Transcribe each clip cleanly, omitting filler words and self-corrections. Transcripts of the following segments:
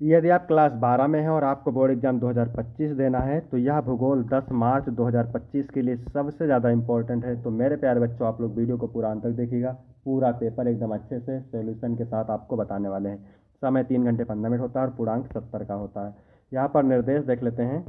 यदि आप क्लास 12 में हैं और आपको बोर्ड एग्जाम 2025 देना है तो यह भूगोल 10 मार्च 2025 के लिए सबसे ज़्यादा इंपॉर्टेंट है। तो मेरे प्यारे बच्चों, आप लोग वीडियो को पूरा अंत तक देखिएगा। पूरा पेपर एकदम अच्छे से सॉल्यूशन के साथ आपको बताने वाले हैं। समय 3 घंटे 15 मिनट होता है और पूर्णांक 70 का होता है। यहाँ पर निर्देश देख लेते हैं।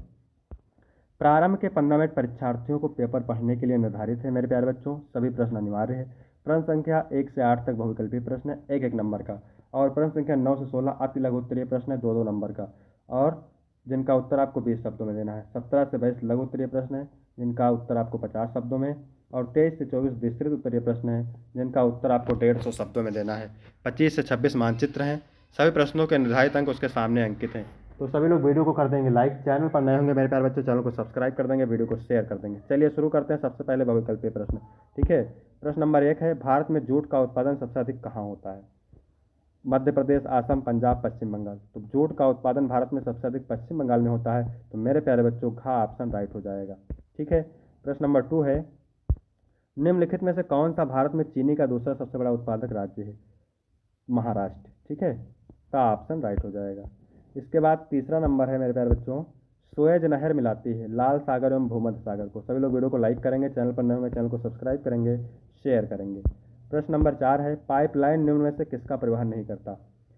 प्रारंभ के 15 मिनट परीक्षार्थियों को पेपर पढ़ने के लिए निर्धारित है। मेरे प्यारे बच्चों, सभी प्रश्न अनिवार्य है। प्रश्न संख्या 1 से 8 तक बहुविकल्पीय प्रश्न है, एक एक नंबर का। और प्रश्न संख्या 9 से 16 अति लघु उत्तरीय प्रश्न है, 2 नंबर का। और जिनका उत्तर आपको 20 शब्दों में देना है। 17 से 22 लघु उत्तरीय प्रश्न है, जिनका उत्तर आपको 50 शब्दों में। और 23 से 24 विस्तृत उत्तरीय प्रश्न है, जिनका उत्तर आपको 150 शब्दों में देना है। 25 से 26 मानचित्र हैं। सभी प्रश्नों के निर्धारित अंक उसके सामने अंकित हैं। तो सभी लोग वीडियो को कर देंगे लाइक। चैनल पर नए होंगे मेरे प्यारे बच्चों, चैनल को सब्सक्राइब कर देंगे, वीडियो को शेयर कर देंगे। चलिए शुरू करते हैं। सबसे पहले बहुविकल्पीय प्रश्न, ठीक है। प्रश्न नंबर 1 है, भारत में जूट का उत्पादन सबसे अधिक कहाँ होता है? मध्य प्रदेश, असम, पंजाब, पश्चिम बंगाल। तो जूट का उत्पादन भारत में सबसे अधिक पश्चिम बंगाल में होता है। तो मेरे प्यारे बच्चों, घ ऑप्शन राइट हो जाएगा, ठीक है। प्रश्न नंबर 2 है, निम्नलिखित में से कौन सा भारत में चीनी का दूसरा सबसे बड़ा उत्पादक राज्य है? महाराष्ट्र, ठीक है। का ऑप्शन राइट हो जाएगा। इसके बाद तीसरा नंबर है मेरे प्यारे बच्चों, सुएज नहर मिलाती है लाल सागर एवं भूमध्य सागर को। सभी लोग वीडियो को लाइक करेंगे, चैनल पर नए होंगे चैनल को सब्सक्राइब करेंगे, शेयर करेंगे। प्रश्न नंबर 4 है, पाइपलाइन निम्न में से किसका परिवहन नहीं करता?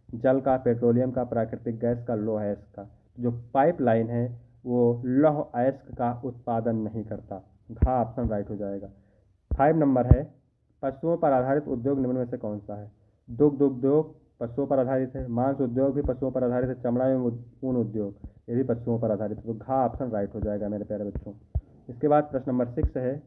जल का, पेट्रोलियम का, प्राकृतिक गैस का, लौह अयस्क का। जो पाइपलाइन है वो लौह अयस्क का उत्पादन नहीं करता। घा ऑप्शन राइट हो जाएगा। 5 नंबर है, पशुओं पर आधारित उद्योग निम्न में से कौन सा है? दुग्ध उद्योग पशुओं पर आधारित है, मांस उद्योग भी पशुओं पर आधारित है, चमड़ा एवं ऊन उद्योग ये भी पशुओं पर आधारित है। तो घा ऑप्शन राइट हो जाएगा मेरे प्यारे बच्चों। इसके बाद प्रश्न नंबर 6 है,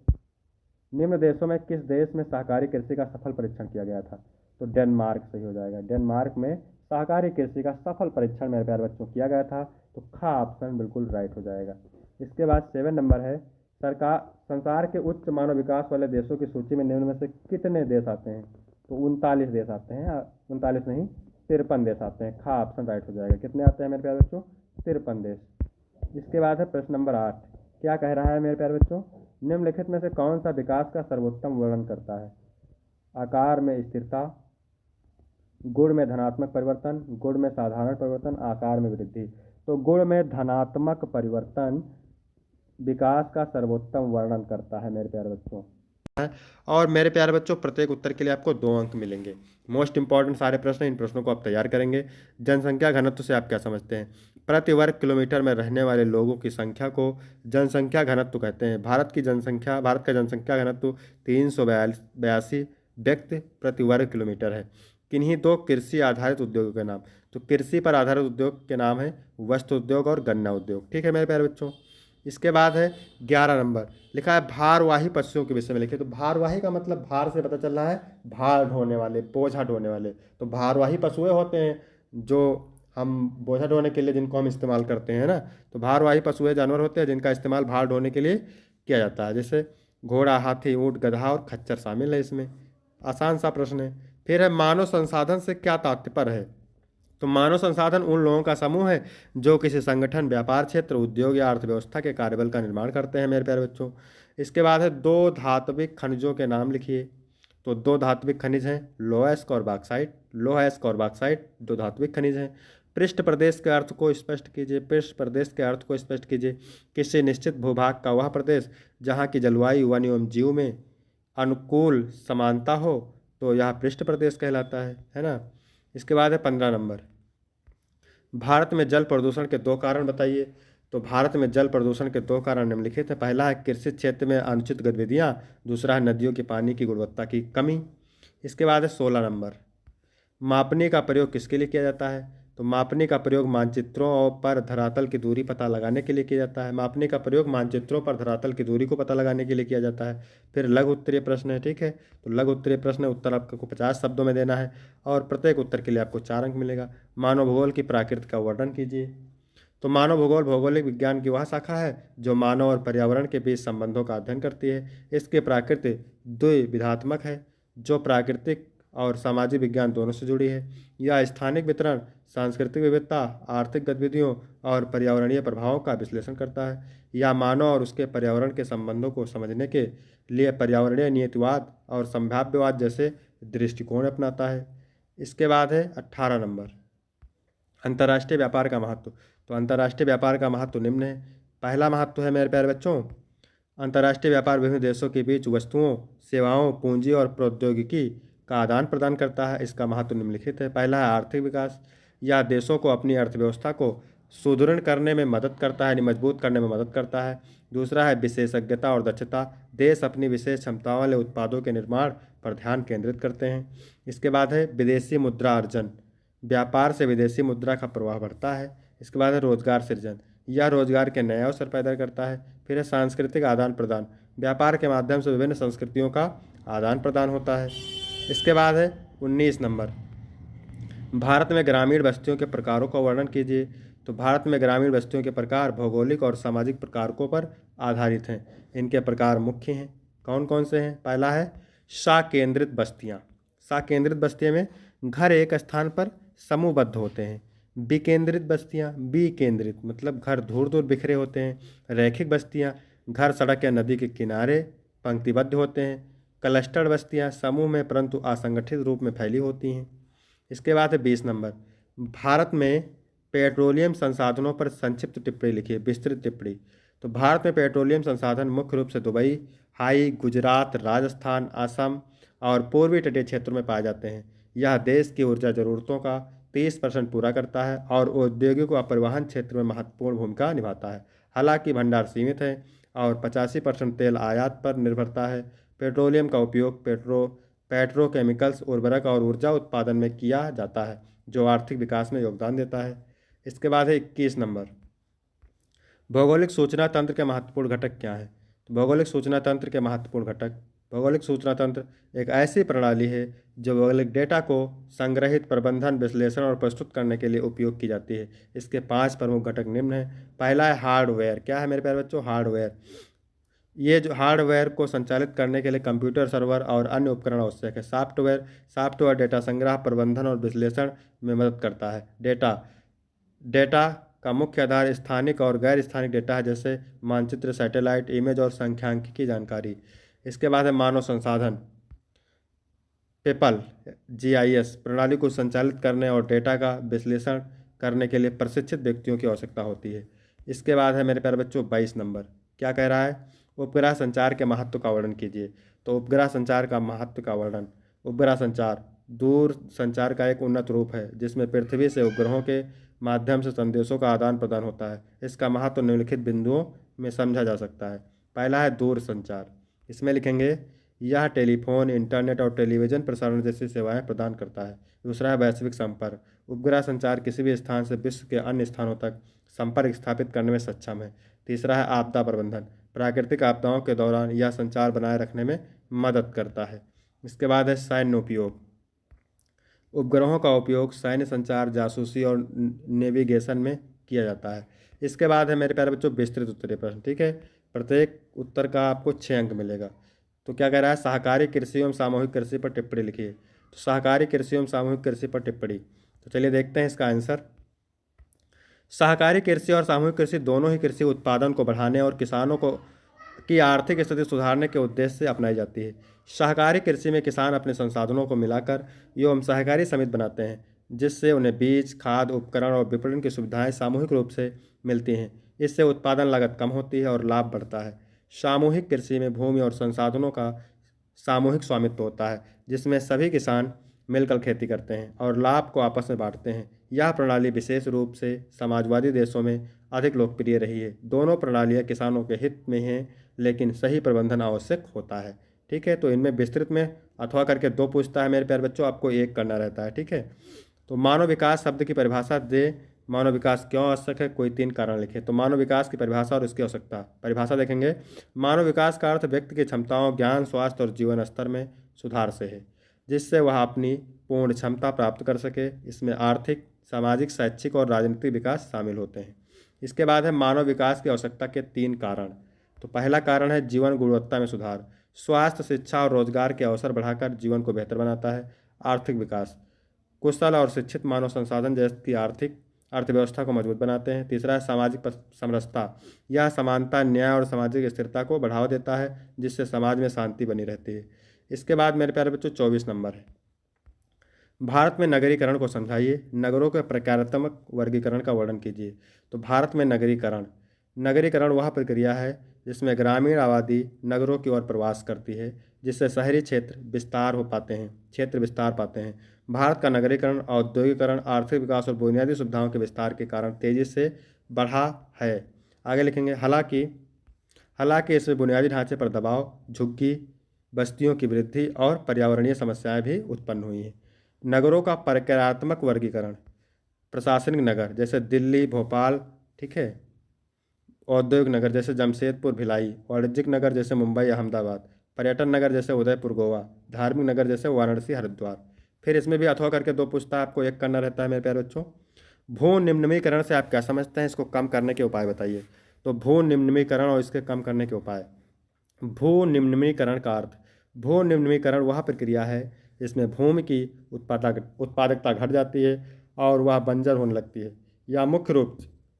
निम्न देशों में किस देश में सहकारी कृषि का सफल परीक्षण किया गया था? तो डेनमार्क सही हो जाएगा। डेनमार्क में सहकारी कृषि का सफल परीक्षण मेरे प्यारे बच्चों किया गया था। तो खा ऑप्शन बिल्कुल राइट हो जाएगा। इसके बाद 7 नंबर है, सरकार संसार के उच्च मानव विकास वाले देशों की सूची में निम्न में से कितने देश आते हैं? तो 39 देश आते हैं। 39 नहीं, 53 देश आते हैं। खा ऑप्शन राइट हो जाएगा। कितने आते हैं मेरे प्यारे बच्चों? 53 देश। इसके बाद है प्रश्न नंबर 8, क्या कह रहा है मेरे प्यारे बच्चों, निम्नलिखित में से कौन सा विकास का सर्वोत्तम वर्णन करता है? आकार में स्थिरता, गुण में धनात्मक परिवर्तन, गुण में साधारण परिवर्तन, आकार में वृद्धि। तो गुण में धनात्मक परिवर्तन विकास का सर्वोत्तम वर्णन करता है मेरे प्यारे बच्चों। और मेरे प्यारे बच्चों, प्रत्येक उत्तर के लिए आपको 2 अंक मिलेंगे। मोस्ट इंपॉर्टेंट सारे प्रश्न, इन प्रश्नों को आप तैयार करेंगे। जनसंख्या घनत्व से आप क्या समझते हैं? प्रति वर्ग किलोमीटर में रहने वाले लोगों की संख्या को जनसंख्या घनत्व कहते हैं। भारत का जनसंख्या घनत्व 382 व्यक्ति प्रति वर्ग किलोमीटर है। किन्हीं 2 कृषि आधारित उद्योगों के नाम। तो कृषि पर आधारित उद्योग के नाम है वस्त्र उद्योग और गन्ना उद्योग, ठीक है मेरे प्यारे बच्चों। इसके बाद है 11 नंबर, लिखा है भारवाही पशुओं के विषय में लिखे। तो भारवाही का मतलब भार से पता चल रहा है, भार ढोने वाले, बोझा ढोने वाले। तो भारवाही पशुएं होते हैं जो हम बोझा ढोने के लिए जिनको हम इस्तेमाल करते हैं ना। तो भारवाही पशुएं जानवर होते हैं जिनका इस्तेमाल भार ढोने के लिए किया जाता है, जैसे घोड़ा, हाथी, ऊँट, गधा और खच्चर शामिल है इसमें। आसान सा प्रश्न है। फिर है, मानव संसाधन से क्या तात्पर्य है? तो मानव संसाधन उन लोगों का समूह है जो किसी संगठन, व्यापार क्षेत्र, उद्योग या अर्थव्यवस्था के कार्यबल का निर्माण करते हैं मेरे प्यारे बच्चों। इसके बाद है, 2 धात्विक खनिजों के नाम लिखिए। तो 2 धात्विक खनिज हैं, लोह अयस्क और बॉक्साइट। लोह अयस्क और बॉक्साइट 2 धात्विक खनिज हैं। पृष्ठ प्रदेश के अर्थ को स्पष्ट कीजिए। पृष्ठ प्रदेश के अर्थ को स्पष्ट कीजिए। किसी निश्चित भूभाग का वह प्रदेश जहाँ की जलवायु, वन एवं जीव में अनुकूल समानता हो, तो यह पृष्ठ प्रदेश कहलाता है ना। इसके बाद है 15 नंबर, भारत में जल प्रदूषण के 2 कारण बताइए। तो भारत में जल प्रदूषण के 2 कारण निम्नलिखित है। पहला है कृषि क्षेत्र में अनुचित गतिविधियाँ, दूसरा है नदियों के पानी की गुणवत्ता की कमी। इसके बाद है 16 नंबर, मापने का प्रयोग किसके लिए किया जाता है? तो मापने का प्रयोग मानचित्रों पर धरातल की दूरी पता लगाने के लिए किया जाता है। मापने का प्रयोग मानचित्रों पर धरातल की दूरी को पता लगाने के लिए किया जाता है। फिर लघु उत्तरीय प्रश्न है, ठीक है। तो लघु उत्तरीय प्रश्न उत्तर आपको 50 शब्दों में देना है और प्रत्येक उत्तर के लिए आपको 4 अंक मिलेगा। मानव भूगोल की प्रकृति का वर्णन कीजिए। तो मानव भूगोल भौगोलिक विज्ञान की वह शाखा है जो मानव और पर्यावरण के बीच संबंधों का अध्ययन करती है। इसकी प्रकृति द्विविधात्मक है जो प्राकृतिक और सामाजिक विज्ञान दोनों से जुड़ी है। यह स्थानिक वितरण, सांस्कृतिक विविधता, आर्थिक गतिविधियों और पर्यावरणीय प्रभावों का विश्लेषण करता है। यह मानव और उसके पर्यावरण के संबंधों को समझने के लिए पर्यावरणीय नियतिवाद और संभाव्यवाद जैसे दृष्टिकोण अपनाता है। इसके बाद है 18 नंबर, अंतर्राष्ट्रीय व्यापार का महत्व। तो अंतर्राष्ट्रीय व्यापार का महत्व निम्न है। पहला महत्व है मेरे प्यारे बच्चों, अंतर्राष्ट्रीय व्यापार विभिन्न देशों के बीच वस्तुओं, सेवाओं, पूंजी और प्रौद्योगिकी का आदान प्रदान करता है। इसका महत्व निम्नलिखित है। पहला है आर्थिक विकास। यह देशों को अपनी अर्थव्यवस्था को सुदृढ़ करने में मदद करता है, यानी मजबूत करने में मदद करता है। दूसरा है विशेषज्ञता और दक्षता। देश अपनी विशेष क्षमताओं वाले उत्पादों के निर्माण पर ध्यान केंद्रित करते हैं। इसके बाद है विदेशी मुद्रा अर्जन। व्यापार से विदेशी मुद्रा का प्रवाह बढ़ता है। इसके बाद है रोजगार सृजन। यह रोजगार के नए अवसर पैदा करता है। फिर है सांस्कृतिक आदान प्रदान। व्यापार के माध्यम से विभिन्न संस्कृतियों का आदान प्रदान होता है। इसके बाद है 19 नंबर, भारत में ग्रामीण बस्तियों के प्रकारों का वर्णन कीजिए। तो भारत में ग्रामीण बस्तियों के प्रकार भौगोलिक और सामाजिक प्रकारकों पर आधारित हैं। इनके प्रकार मुख्य हैं। कौन कौन से हैं? पहला है साकेंद्रित बस्तियाँ। साकेंद्रित बस्तियों में घर एक स्थान पर समूहबद्ध होते हैं। विकेंद्रित बस्तियाँ, विकेंद्रित मतलब घर दूर दूर बिखरे होते हैं। रैखिक बस्तियाँ, घर सड़क या नदी के किनारे पंक्तिबद्ध होते हैं। क्लस्टर्ड बस्तियाँ, समूह में परंतु असंगठित रूप में फैली होती हैं। इसके बाद है 20 नंबर, भारत में पेट्रोलियम संसाधनों पर संक्षिप्त टिप्पणी लिखिए, विस्तृत टिप्पणी। तो भारत में पेट्रोलियम संसाधन मुख्य रूप से दुबई, हाई, गुजरात, राजस्थान, असम और पूर्वी तटीय क्षेत्रों में पाए जाते हैं। यह देश की ऊर्जा जरूरतों का 30% पूरा करता है और औद्योगिक व परिवहन क्षेत्र में महत्वपूर्ण भूमिका निभाता है। हालांकि भंडार सीमित है और 85% तेल आयात पर निर्भरता है। पेट्रोलियम का उपयोग पेट्रोकेमिकल्स, उर्वरक और ऊर्जा उत्पादन में किया जाता है, जो आर्थिक विकास में योगदान देता है। इसके बाद है 21 नंबर, भौगोलिक सूचना तंत्र के महत्वपूर्ण घटक क्या हैं? तो भौगोलिक सूचना तंत्र के महत्वपूर्ण घटक, भौगोलिक सूचना तंत्र एक ऐसी प्रणाली है जो भौगोलिक डेटा को संग्रहित, प्रबंधन, विश्लेषण और प्रस्तुत करने के लिए उपयोग की जाती है। इसके 5 प्रमुख घटक निम्न हैं। पहला है हार्डवेयर। क्या है मेरे प्यारे बच्चों? हार्डवेयर। ये जो हार्डवेयर को संचालित करने के लिए कंप्यूटर, सर्वर और अन्य उपकरण आवश्यक है। सॉफ्टवेयर डेटा संग्रह, प्रबंधन और विश्लेषण में मदद करता है। डेटा का मुख्य आधार स्थानिक और गैर स्थानिक डेटा है, जैसे मानचित्र, सैटेलाइट इमेज और सांख्यिकी जानकारी। इसके बाद है मानव संसाधन। पेपल GIS प्रणाली को संचालित करने और डेटा का विश्लेषण करने के लिए प्रशिक्षित व्यक्तियों की आवश्यकता होती है। इसके बाद है मेरे प्यारे बच्चों 22 नंबर, क्या कह रहा है? उपग्रह संचार के महत्व का वर्णन कीजिए। तो उपग्रह संचार का महत्व का वर्णन, उपग्रह संचार दूर संचार का एक उन्नत रूप है जिसमें पृथ्वी से उपग्रहों के माध्यम से संदेशों का आदान प्रदान होता है। इसका महत्व निम्नलिखित बिंदुओं में समझा जा सकता है। पहला है दूर संचार। इसमें लिखेंगे यह टेलीफोन, इंटरनेट और टेलीविज़न प्रसारण जैसी सेवाएं प्रदान करता है। दूसरा है वैश्विक संपर्क। उपग्रह संचार किसी भी स्थान से विश्व के अन्य स्थानों तक संपर्क स्थापित करने में सक्षम है। तीसरा है आपदा प्रबंधन। प्राकृतिक आपदाओं के दौरान यह संचार बनाए रखने में मदद करता है। इसके बाद है सैन्य उपयोग। उपग्रहों का उपयोग सैन्य संचार, जासूसी और नेविगेशन में किया जाता है। इसके बाद है मेरे प्यारे बच्चों विस्तृत उत्तरीय प्रश्न। ठीक है, प्रत्येक उत्तर का आपको 6 अंक मिलेगा। तो क्या कह रहा है? सहकारी कृषि एवं सामूहिक कृषि पर टिप्पणी लिखिए। तो सहकारी कृषि एवं सामूहिक कृषि पर टिप्पणी, तो चलिए देखते हैं इसका आंसर। सहकारी कृषि और सामूहिक कृषि दोनों ही कृषि उत्पादन को बढ़ाने और किसानों को की आर्थिक स्थिति सुधारने के उद्देश्य से अपनाई जाती है। सहकारी कृषि में किसान अपने संसाधनों को मिलाकर एवं सहकारी समिति बनाते हैं, जिससे उन्हें बीज, खाद, उपकरण और विपणन की सुविधाएं सामूहिक रूप से मिलती हैं। इससे उत्पादन लागत कम होती है और लाभ बढ़ता है। सामूहिक कृषि में भूमि और संसाधनों का सामूहिक स्वामित्व होता है, जिसमें सभी किसान मिलकर खेती करते हैं और लाभ को आपस में बांटते हैं। यह प्रणाली विशेष रूप से समाजवादी देशों में अधिक लोकप्रिय रही है। दोनों प्रणालियाँ किसानों के हित में हैं, लेकिन सही प्रबंधन आवश्यक होता है। ठीक है, तो इनमें विस्तृत में अथवा करके 2 पूछता है मेरे प्यारे बच्चों, आपको 1 करना रहता है। ठीक है, तो मानव विकास शब्द की परिभाषा दे। मानव विकास क्यों आवश्यक है? कोई 3 कारण लिखे। तो मानव विकास की परिभाषा और इसकी आवश्यकता। परिभाषा देखेंगे, मानव विकास का अर्थ व्यक्ति की क्षमताओं, ज्ञान, स्वास्थ्य और जीवन स्तर में सुधार से है, जिससे वह अपनी पूर्ण क्षमता प्राप्त कर सके। इसमें आर्थिक, सामाजिक, शैक्षिक और राजनीतिक विकास शामिल होते हैं। इसके बाद है मानव विकास की आवश्यकता के 3 कारण। तो पहला कारण है जीवन गुणवत्ता में सुधार। स्वास्थ्य, शिक्षा और रोजगार के अवसर बढ़ाकर जीवन को बेहतर बनाता है। आर्थिक विकास, कुशल और शिक्षित मानव संसाधन जैसी अर्थव्यवस्था को मजबूत बनाते हैं। तीसरा है सामाजिक समरसता। यह समानता, न्याय और सामाजिक स्थिरता को बढ़ावा देता है, जिससे समाज में शांति बनी रहती है। इसके बाद मेरे प्यारे बच्चों 24 नंबर है, भारत में नगरीकरण को समझाइए। नगरों के प्रकारात्मक वर्गीकरण का वर्णन कीजिए। तो भारत में नगरीकरण, नगरीकरण वह प्रक्रिया है जिसमें ग्रामीण आबादी नगरों की ओर प्रवास करती है, जिससे शहरी क्षेत्र विस्तार पाते हैं। भारत का नगरीकरण औद्योगिकरण, आर्थिक विकास और बुनियादी सुविधाओं के विस्तार के कारण तेजी से बढ़ा है। आगे लिखेंगे, हालांकि हालांकि इसमें बुनियादी ढांचे पर दबाव, झुग्गी बस्तियों की वृद्धि और पर्यावरणीय समस्याएं भी उत्पन्न हुई हैं। नगरों का प्रक्रियात्मक वर्गीकरण, प्रशासनिक नगर जैसे दिल्ली, भोपाल, ठीक है, औद्योगिक नगर जैसे जमशेदपुर, भिलाई, वाणिज्यिक नगर जैसे मुंबई, अहमदाबाद, पर्यटन नगर जैसे उदयपुर, गोवा, धार्मिक नगर जैसे वाराणसी, हरिद्वार। फिर इसमें भी अथवा करके दो पूछता है, आपको एक करना रहता है मेरे प्यारे बच्चों। भू निम्नीकरण से आप क्या समझते हैं, इसको कम करने के उपाय बताइए। तो भू निम्नीकरण और इसके कम करने के उपाय। भू निम्नीकरण का अर्थ, भू निम्नीकरण वह प्रक्रिया है जिसमें भूमि की उत्पादकता घट जाती है और वह बंजर होने लगती है। या मुख्य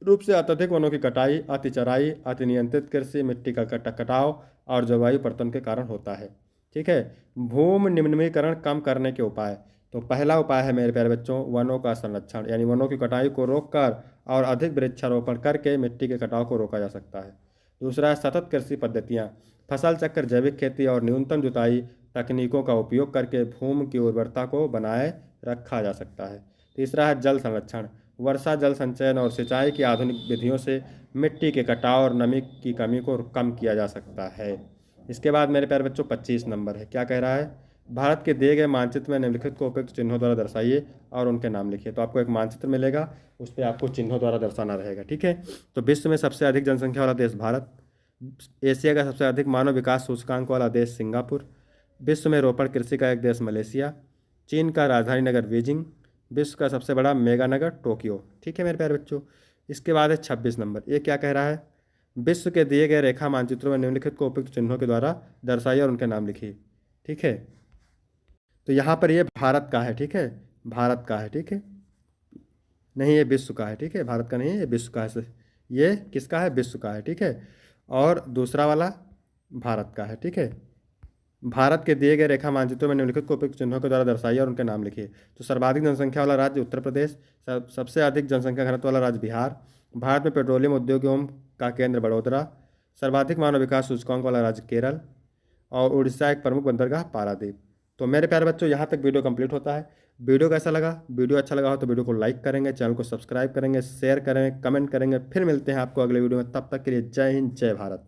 रूप से अत्यधिक वनों की कटाई, अति चराई, अति नियंत्रित कृषि, मिट्टी का कटाव और जलवायु परिवर्तन के कारण होता है। ठीक है। भूमि निम्नीकरण कम करने के उपाय। तो पहला उपाय है मेरे प्यारे बच्चों, वनों का संरक्षण, यानी वनों की कटाई को रोककर और अधिक वृक्षारोपण करके मिट्टी के कटाव को रोका जा सकता है। दूसरा है सतत कृषि पद्धतियाँ, फसल चक्र, जैविक खेती और न्यूनतम जुताई तकनीकों का उपयोग करके भूमि की उर्वरता को बनाए रखा जा सकता है। तीसरा है जल संरक्षण, वर्षा जल संचयन और सिंचाई की आधुनिक विधियों से मिट्टी के कटाव और नमी की कमी को कम किया जा सकता है। इसके बाद मेरे प्यारे बच्चों 25 नंबर है, क्या कह रहा है, भारत के दिए गए मानचित्र में निम्नलिखित को उपयुक्त चिन्हों द्वारा दर्शाइए और उनके नाम लिखिए। तो आपको एक मानचित्र मिलेगा, उस पर आपको चिन्हों द्वारा दर्शाना रहेगा। ठीक है। तो विश्व में सबसे अधिक जनसंख्या वाला देश भारत, एशिया का सबसे अधिक मानव विकास सूचकांक वाला देश सिंगापुर, विश्व में रोपण कृषि का एक देश मलेशिया, चीन का राजधानी नगर बीजिंग, विश्व का सबसे बड़ा मेगा नगर टोक्यो। ठीक है मेरे प्यारे बच्चों। इसके बाद है 26 नंबर, ये क्या कह रहा है, विश्व के दिए गए रेखा मानचित्रों में निम्नलिखित को उपयुक्त चिन्हों के द्वारा दर्शाइए और उनके नाम लिखिए। ठीक है। तो यहाँ पर ये भारत का है, ठीक है, भारत का है, ठीक है, नहीं ये विश्व का है, ठीक है, भारत का नहीं है, ये विश्व का है। ये किसका है, विश्व का है, ठीक है। और दूसरा वाला भारत का है, ठीक है। भारत के दिए गए रेखा मानचित्रों में निम्नलिखित को उपयुक्त चिन्हों के द्वारा दर्शाइए और उनके नाम लिखिए। तो सर्वाधिक जनसंख्या वाला राज्य उत्तर प्रदेश, सबसे अधिक जनसंख्या घनत्व वाला राज्य बिहार, भारत में पेट्रोलियम उद्योग एवं का केंद्र बड़ोदरा, सर्वाधिक मानव विकास सूचकांक वाला राज्य केरल, और उड़ीसा एक प्रमुख बंदरगाह पारादीप। तो मेरे प्यारे बच्चों यहाँ तक वीडियो कंप्लीट होता है। वीडियो कैसा लगा, वीडियो अच्छा लगा हो तो वीडियो को लाइक करेंगे, चैनल को सब्सक्राइब करेंगे, शेयर करेंगे, कमेंट करेंगे। फिर मिलते हैं आपको अगले वीडियो में, तब तक के लिए जय हिंद, जय भारत।